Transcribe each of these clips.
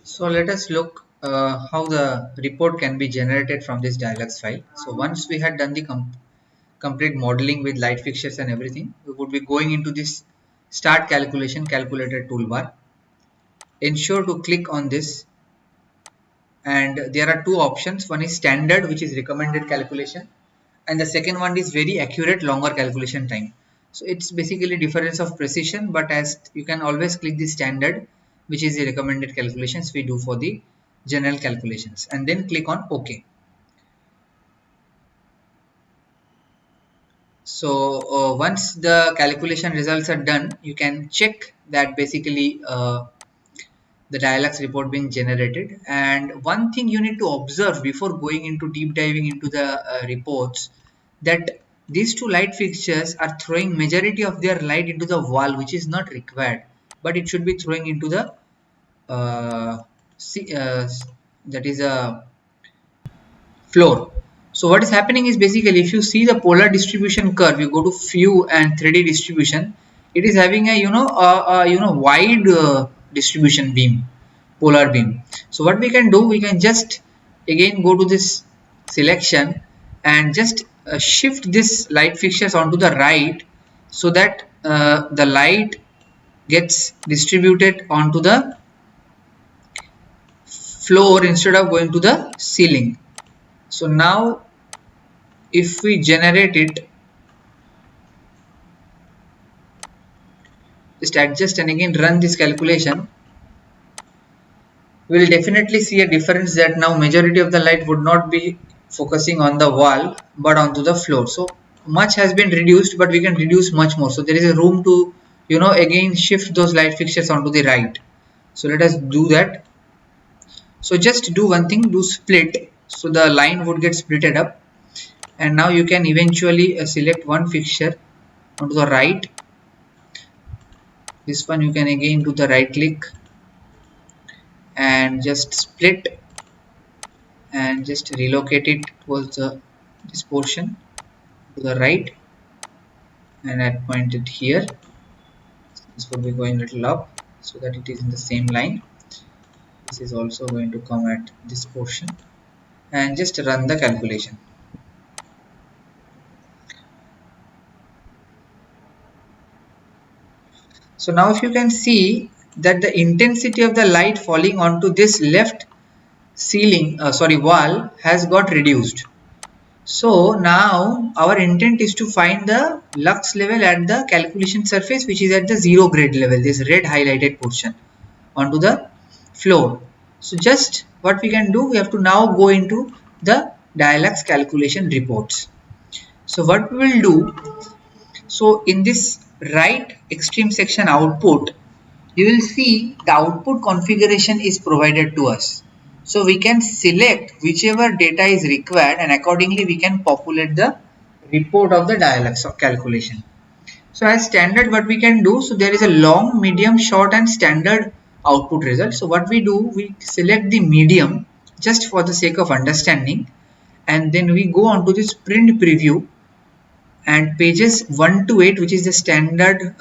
So let us look how the report can be generated from this dialux file. So once we had done the complete modeling with light fixtures and everything, we would be going into this start calculation calculator toolbar. Ensure to click on this, and there are two options. One is standard, which is recommended calculation, and the second one is very accurate longer calculation time. So it's basically difference of precision, but as you can always click the standard, which is the recommended calculations we do for the general calculations, and then click on OK. So once the calculation results are done, you can check that basically the dialux report being generated. And one thing you need to observe before going into deep diving into the reports, that these two light fixtures are throwing majority of their light into the wall, which is not required, but it should be throwing into the uh, see, that is a floor. So what is happening is basically, if you see the polar distribution curve, you go to view and 3D distribution, it is having a wide distribution beam, polar beam. So what we can do, we can just again go to this selection and just shift this light fixtures onto the right, so that the light gets distributed onto the floor instead of going to the ceiling. So now if we generate it, just adjust and again run this calculation, we will definitely see a difference, that now majority of the light would not be focusing on the wall but onto the floor. So much has been reduced, but we can reduce much more. So there is a room to again shift those light fixtures onto the right. So let us do that. So just do one thing, do split, so the line would get splitted up, and now you can eventually select one fixture onto the right. This one you can again do the right click and just split and just relocate it towards this portion to the right, and I point it here. This will be going a little up so that it is in the same line. This is also going to come at this portion, and just run the calculation. So now if you can see that the intensity of the light falling onto this left wall has got reduced. So now our intent is to find the lux level at the calculation surface, which is at the 0 grade level, this red highlighted portion onto the floor. So just what we can do, we have to now go into the dialux calculation reports. So what we will do, so in this right extreme section output, you will see the output configuration is provided to us. So we can select whichever data is required, and accordingly we can populate the report of the dialux calculation. So as standard, what we can do, so there is a long, medium, short and standard output result. So what we do, we select the medium just for the sake of understanding, and then we go on to this print preview, and pages 1 to 8, which is the standard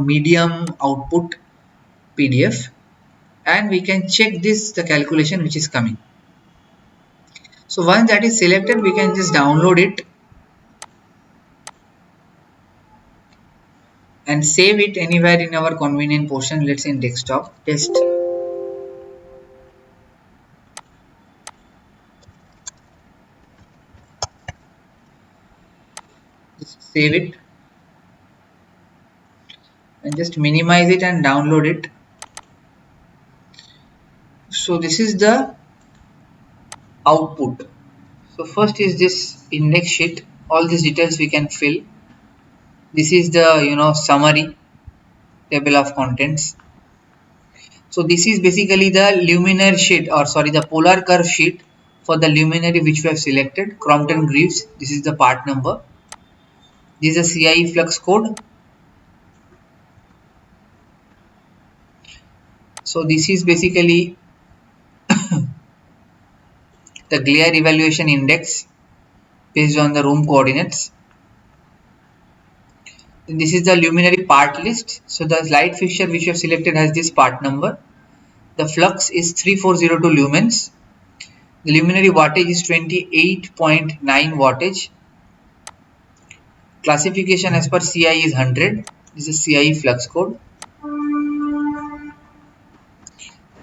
medium output PDF, and we can check the calculation which is coming. So once that is selected, we can just download it and save it anywhere in our convenient portion. Let's say in desktop test. Just save it and just minimize it and download it. So this is the output. So first is this index sheet, all these details we can fill. This is the summary table of contents. So this is basically the luminary sheet, or sorry, the polar curve sheet for the luminary which we have selected, Crompton Greaves. This is the part number. This is a CIE flux code. So this is basically the glare evaluation index based on the room coordinates. This is the luminary part list. So the light fixture which you have selected has this part number. The flux is 3402 lumens. The luminary wattage is 28.9 wattage. Classification as per CI is 100. This is CI flux code.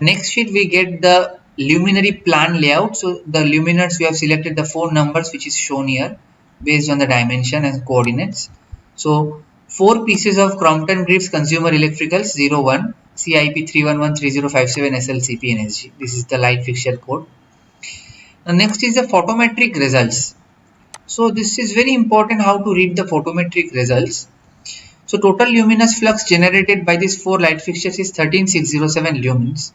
Next sheet we get the luminary plan layout. So the luminaires we have selected the 4 numbers which is shown here based on the dimension and coordinates. So 4 pieces of Crompton Greaves Consumer Electricals 01 CIP 3113057 SLCP NSG. This is the light fixture code. Now next is the photometric results. So this is very important how to read the photometric results. So total luminous flux generated by these 4 light fixtures is 13607 lumens.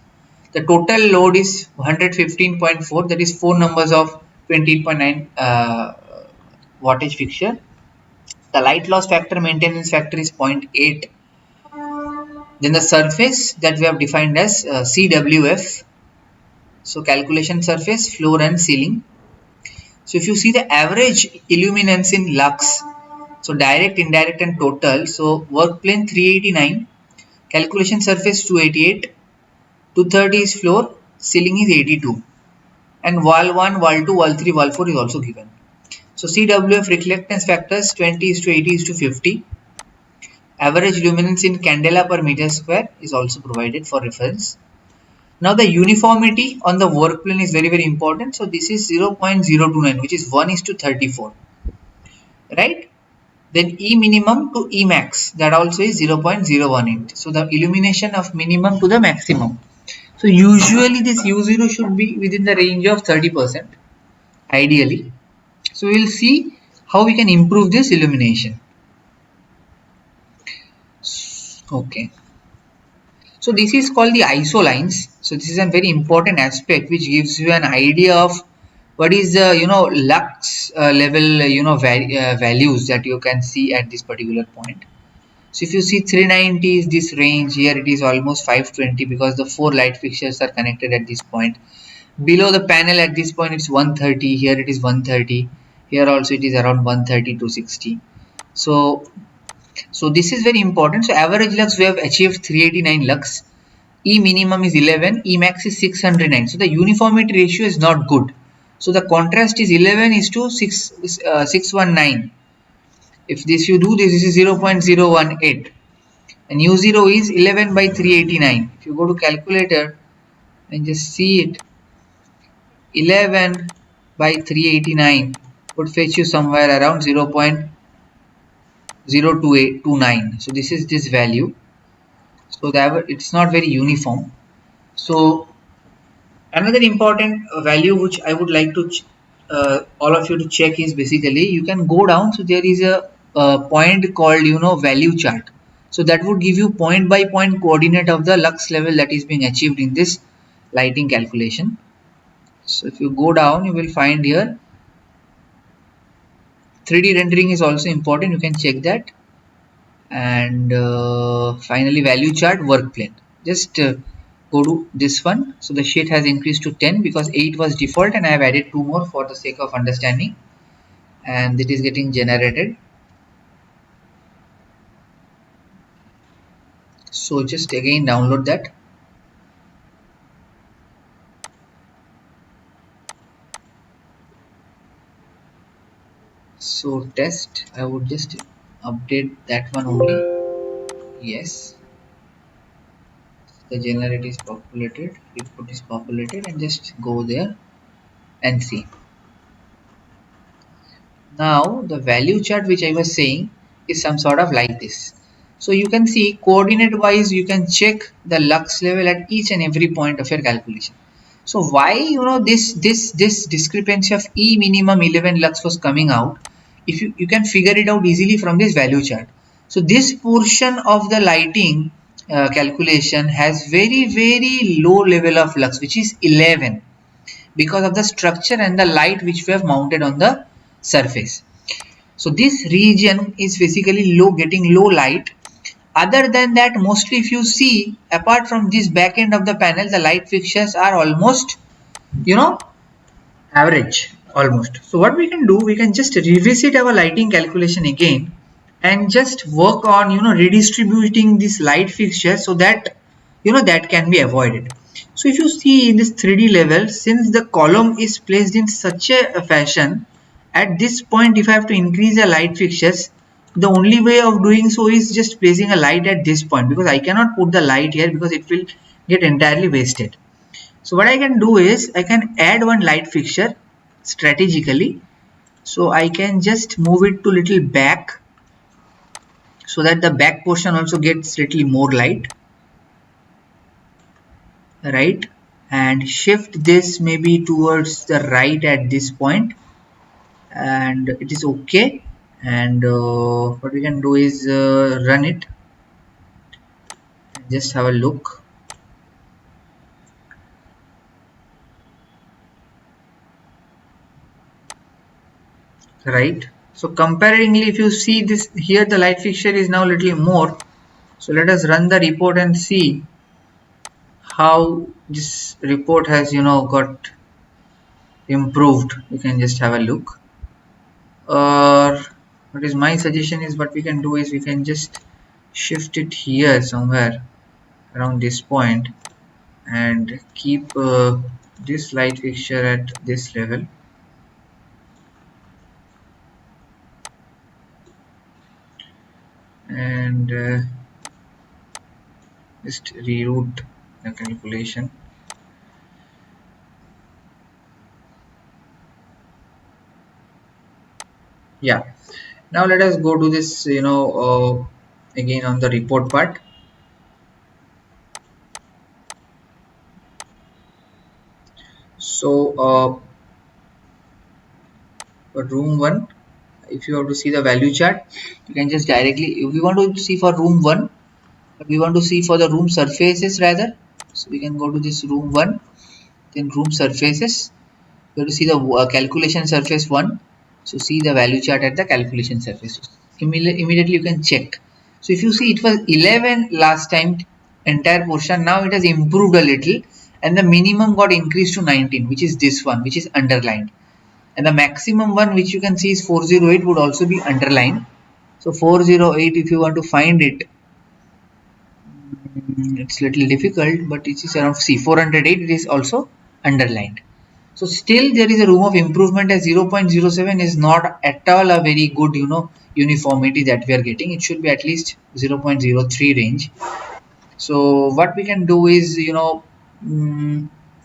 The total load is 115.4, that is 4 numbers of 28.9 wattage fixture. The light loss factor, maintenance factor is 0.8. Then the surface that we have defined as CWF. So calculation surface, floor and ceiling. So if you see the average illuminance in lux, so direct, indirect and total. So work plane 389, calculation surface 288, 230 is floor, ceiling is 82, and wall 1, wall 2, wall 3, wall 4 is also given. So CWF reflectance factors 20 is to 80 is to 50. Average luminance in candela per meter square is also provided for reference. Now the uniformity on the work plane is very important. So this is 0.029, which is 1 is to 34, right? Then E minimum to E max, that also is 0.018. So the illumination of minimum to the maximum. So usually this U0 should be within the range of 30% ideally. So we will see how we can improve this illumination. Okay. So this is called the ISO lines. So this is a very important aspect which gives you an idea of what is the lux level values that you can see at this particular point. So if you see 390 is this range, here it is almost 520 because the 4 light fixtures are connected at this point. Below the panel at this point it's 130, here it is 130, here also it is around 130 to 60. So this is very important. So average lux we have achieved 389 lux. E minimum is 11, E max is 609. So the uniformity ratio is not good. So the contrast is 11 is to 619. If this you do this is 0.018, and U0 is 11 by 389. If you go to calculator and just see it, 11 by 389 would fetch you somewhere around 0.02829. So this is this value. So that it's not very uniform. So another important value which I would like to all of you to check is basically you can go down. So there is a point called value chart. So that would give you point by point coordinate of the lux level that is being achieved in this lighting calculation. So if you go down, you will find here 3D rendering is also important. You can check that. And finally value chart, work plane. Just go to this one. So the sheet has increased to 10 because 8 was default and I have added 2 more for the sake of understanding, and it is getting generated. So just again download that. So test, I would just update that one only. Yes, the generator is populated, input is populated, and just go there and see. Now the value chart which I was saying is some sort of like this. So you can see coordinate wise you can check the lux level at each and every point of your calculation. So why this discrepancy of E minimum 11 lux was coming out, if you can figure it out easily from this value chart. So this portion of the lighting calculation has very low level of lux, which is 11, because of the structure and the light which we have mounted on the surface. So this region is basically getting low light. Other than that, mostly if you see, apart from this back end of the panel, the light fixtures are almost average almost. So what we can do, we can just revisit our lighting calculation again and just work on redistributing this light fixture so that that can be avoided. So if you see in this 3D level, since the column is placed in such a fashion, at this point if I have to increase the light fixtures, the only way of doing so is just placing a light at this point, because I cannot put the light here because it will get entirely wasted. So what I can do is I can add one light fixture strategically. So I can just move it to little back so that the back portion also gets little more light, right? And shift this maybe towards the right at this point, and it is okay. And what we can do is run it, just have a look. Right, so comparingly, if you see this here, the light fixture is now little more. So let us run the report and see how this report has got improved. You can just have a look. Or what is my suggestion is, what we can do is we can just shift it here somewhere around this point and keep this light fixture at this level, and just reroute the calculation. Yeah, now let us go to this again on the report part. So for room 1, if you have to see the value chart, you can just directly, if we want to see for room 1, but we want to see for the room surfaces rather, so we can go to this room 1, then room surfaces. You have to see the calculation surface 1. So see the value chart at the calculation surface. Immediately you can check. So if you see, it was 11 last time, entire portion. Now it has improved a little, and the minimum got increased to 19, which is this one, which is underlined. And the maximum one, which you can see, is 408, would also be underlined. So 408, if you want to find it, it's little difficult, but it is around, see, 408, it is also underlined. So still there is a room of improvement, as 0.07 is not at all a very good uniformity that we are getting. It should be at least 0.03 range. So what we can do is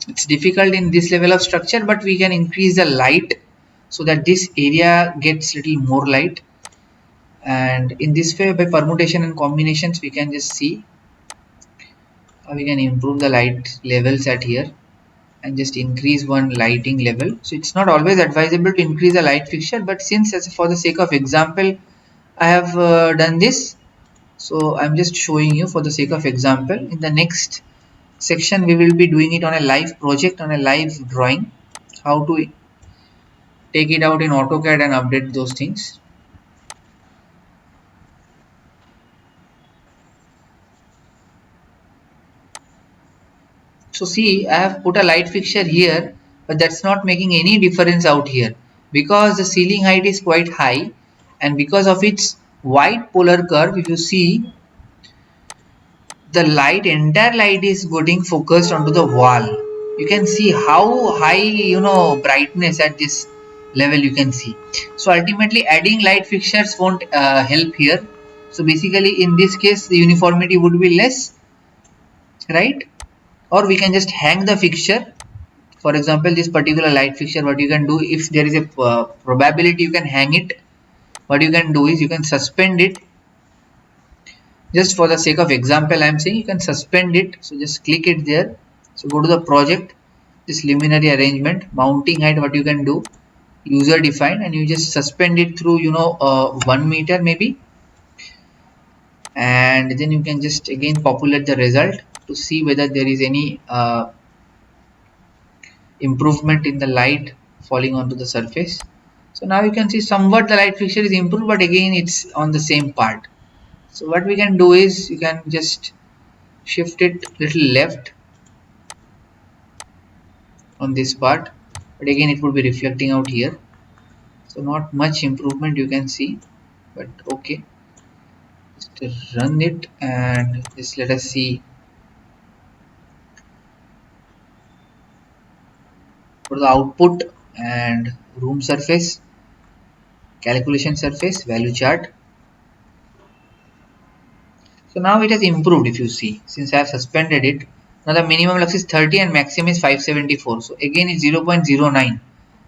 it's difficult in this level of structure, but we can increase the light so that this area gets little more light. And in this way, by permutation and combinations, we can just see how we can improve the light levels at here and just increase one lighting level. So it's not always advisable to increase the light fixture, but since, as for the sake of example, I have done this, so I'm just showing you for the sake of example. In the next section, we will be doing it on a live project, on a live drawing, how to take it out in AutoCAD and update those things. So see, I have put a light fixture here, but that's not making any difference out here because the ceiling height is quite high, and because of its white polar curve, if you see, the light, entire light is getting focused onto the wall. You can see how high brightness at this level you can see. So ultimately adding light fixtures won't help here. So basically in this case the uniformity would be less, right? Or we can just hang the fixture. For example, this particular light fixture, what you can do, if there is a probability you can hang it, what you can do is you can suspend it. Just for the sake of example, I am saying you can suspend it. So just click it there. So go to the project, this luminary arrangement, mounting height, what you can do, user defined, and you just suspend it through 1 meter maybe, and then you can just again populate the result to see whether there is any improvement in the light falling onto the surface. So now you can see somewhat the light fixture is improved, but again it's on the same part. So what we can do is you can just shift it little left on this part, but again it would be reflecting out here. So not much improvement you can see, but okay, just run it and just let us see for the output and room surface, calculation surface, value chart. So now it has improved if you see, since I have suspended it. Now the minimum lux is 30 and maximum is 574. So again it's 0.09.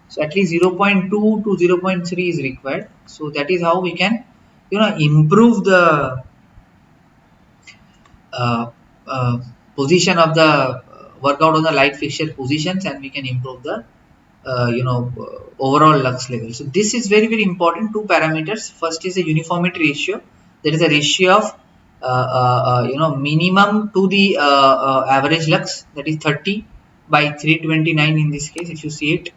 So at least 0.2 to 0.3 is required. So that is how we can, improve the uh, uh, position of the workout on the light fixture positions, and we can improve the overall lux level. So this is very important. Two parameters. First is the uniformity ratio. That is a ratio of minimum to the average lux, that is 30 by 329 in this case. If you see it,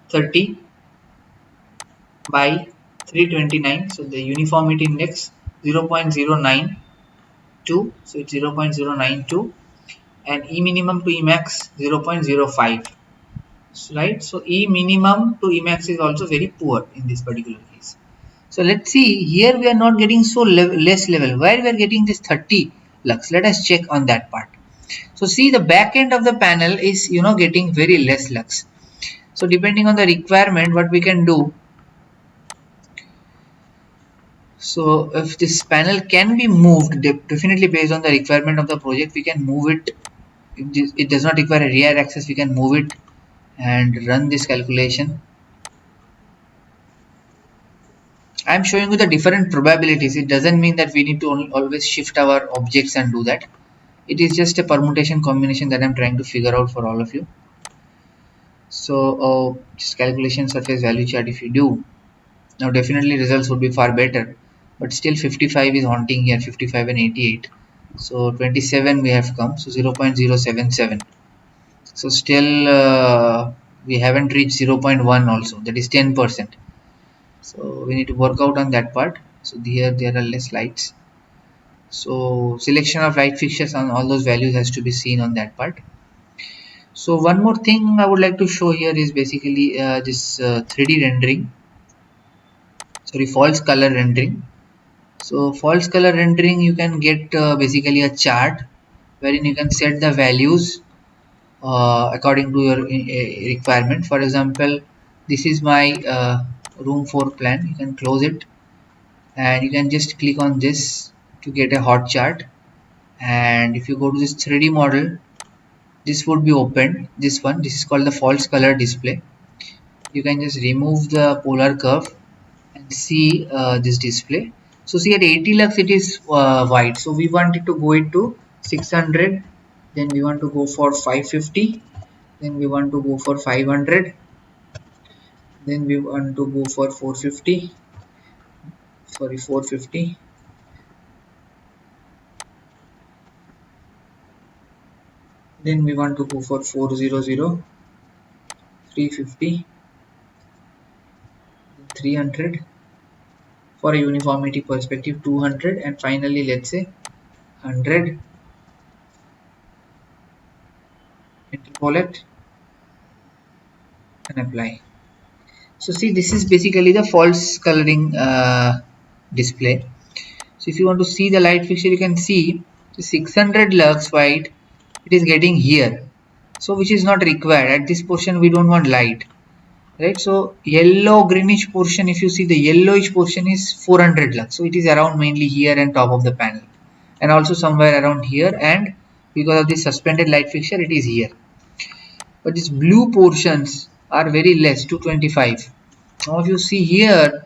30 by 329, so the uniformity index 0.092, so it's 0.092, and E minimum to E max 0.05. Right, so E minimum to E max is also very poor in this particular case. So let's see, here we are not getting so less level. Where we are getting this 30 lux? Let us check on that part. So see, the back end of the panel is getting very less lux. So depending on the requirement, what we can do, so if this panel can be moved, definitely based on the requirement of the project, we can move it. If it does not require a rear access, we can move it and run this calculation. I am showing you the different probabilities. It doesn't mean that we need to always shift our objects and do that. It is just a permutation combination that I am trying to figure out for all of you. So just calculation surface value chart if you do, now definitely results would be far better, but still 55 is haunting here, 55 and 88. So 27 we have come, so 0.077. So still we haven't reached 0.1 also, that is 10%. So we need to work out on that part. So here there are less lights, so selection of light fixtures on all those values has to be seen on that part. So one more thing I would like to show here is basically this 3D rendering, sorry, false color rendering. So false color rendering, you can get basically a chart wherein you can set the values according to your requirement. For example, this is my room 4 plan. You can close it and you can just click on this to get a hot chart. And if you go to this 3D model, this would be opened. This one, this is called the false color display. You can just remove the polar curve and see this display. So see, at 80 lux it is white, so we wanted to go into 600, then we want to go for 550, then we want to go for 500, then we want to go for 450, sorry, 450, then we want to go for 400, 350, 300, for a uniformity perspective 200, and finally let's say 100. Interpolate and apply. So see, this is basically the false coloring display. So if you want to see the light fixture, you can see the 600 lux white, it is getting here, so which is not required. At this portion we don't want light, right? So yellow greenish portion, if you see, the yellowish portion is 400 lux, so it is around mainly here and top of the panel, and also somewhere around here, and because of the suspended light fixture it is here. But these blue portions are very less, 225. Now if you see here,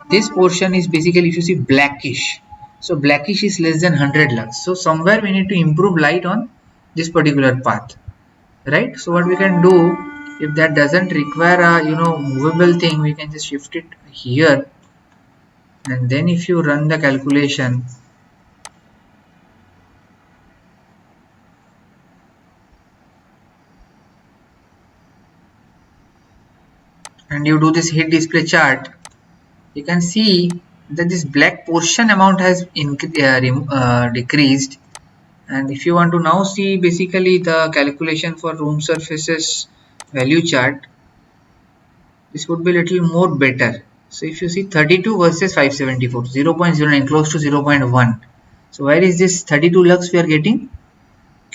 this portion is basically, if you see, blackish. So blackish is less than 100 lux. So somewhere we need to improve light on this particular path, right? So what we can do, if that doesn't require a movable thing, we can just shift it here, and then if you run the calculation, and you do this heat display chart, you can see that this black portion amount has decreased. And if you want to now see basically the calculation for room surfaces value chart, this would be a little more better. So if you see 32 versus 574, 0.09, close to 0.1. So where is this 32 lux we are getting?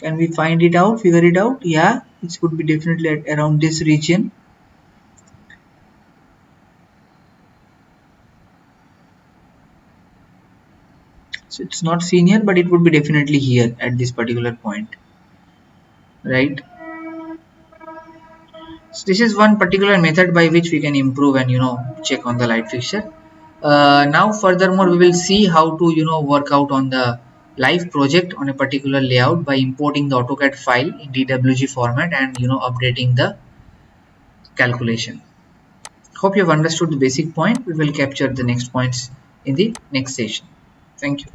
Can we find it out, figure it out? Yeah, it would be definitely at around this region. So it's not seen here, but it would be definitely here at this particular point, right? So this is one particular method by which we can improve and check on the light fixture. Now furthermore we will see how to work out on the live project on a particular layout by importing the AutoCAD file in DWG format and updating the calculation. Hope you have understood the basic point. We will capture the next points in the next session. Thank you.